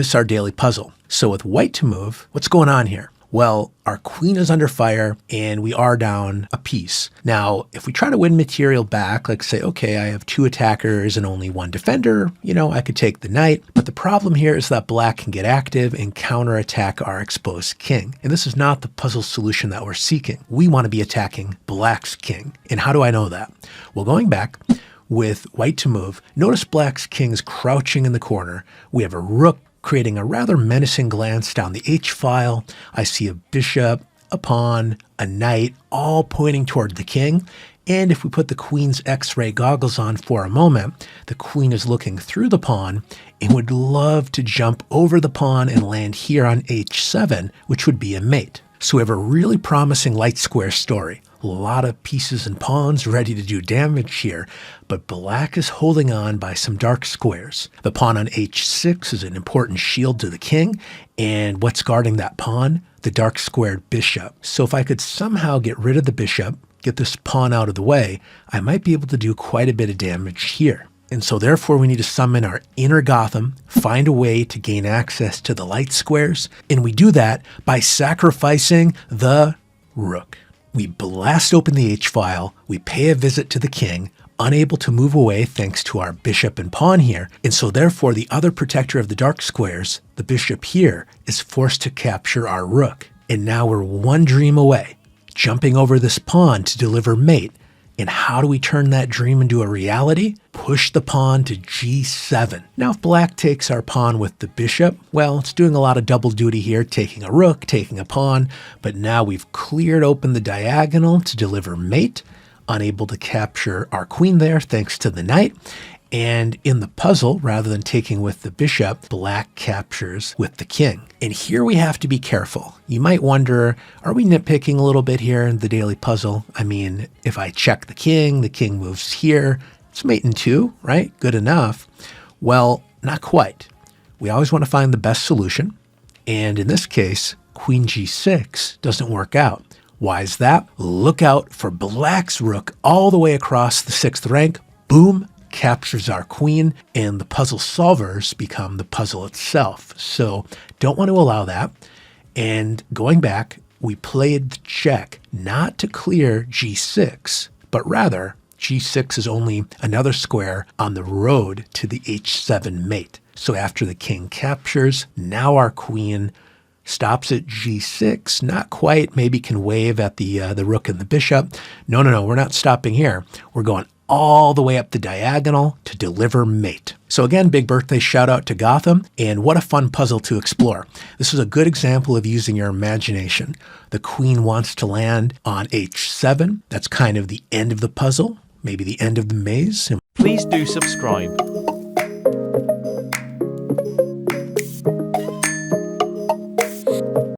This is our daily puzzle. So with white to move, what's going on here? Well, our queen is under fire and we are down a piece. Now, if we try to win material back, like say, okay, I have 2 attackers and only 1 defender, I could take the knight. But the problem here is that black can get active and counterattack our exposed king. And this is not the puzzle solution that we're seeking. We want to be attacking black's king. And how do I know that? Well, going back, with white to move, notice black's king's crouching in the corner. We have a rook creating a rather menacing glance down the H-file. I see a bishop, a pawn, a knight, all pointing toward the king. And if we put the queen's X-ray goggles on for a moment, the queen is looking through the pawn and would love to jump over the pawn and land here on H7, which would be a mate. So we have a really promising light square story. A lot of pieces and pawns ready to do damage here, but black is holding on by some dark squares. The pawn on H6 is an important shield to the king, and what's guarding that pawn? The dark squared bishop. So if I could somehow get rid of the bishop, get this pawn out of the way, I might be able to do quite a bit of damage here. And so therefore we need to summon our inner Gotham, find a way to gain access to the light squares, and we do that by sacrificing the rook. We blast open the H-file, we pay a visit to the king, unable to move away thanks to our bishop and pawn here, and so therefore the other protector of the dark squares, the bishop here, is forced to capture our rook. And now we're 1 dream away, jumping over this pawn to deliver mate. And how do we turn that dream into a reality? Push the pawn to G7. Now if black takes our pawn with the bishop, well, it's doing a lot of double duty here, taking a rook, taking a pawn, but now we've cleared open the diagonal to deliver mate, unable to capture our queen there thanks to the knight. And in the puzzle, rather than taking with the bishop, black captures with the king. And here we have to be careful. You might wonder, are we nitpicking a little bit here in the daily puzzle? I mean, if I check the king moves here, it's mate in 2, right? Good enough. Well, not quite. We always want to find the best solution. And in this case, queen G6 doesn't work out. Why is that? Look out for black's rook all the way across the 6th rank. Boom. Captures our queen, and the puzzle solvers become the puzzle itself. So don't want to allow that. And going back, we played the check not to clear G6, but rather G6 is only another square on the road to the H7 mate. So after the king captures, now our queen stops at G6, not quite, maybe can wave at the rook and the bishop. No, we're not stopping here. We're going all the way up the diagonal to deliver mate. So again, big birthday shout out to Gotham, and what a fun puzzle to explore. This is a good example of using your imagination. The queen wants to land on H7. That's kind of the end of the puzzle, maybe the end of the maze. Please do subscribe.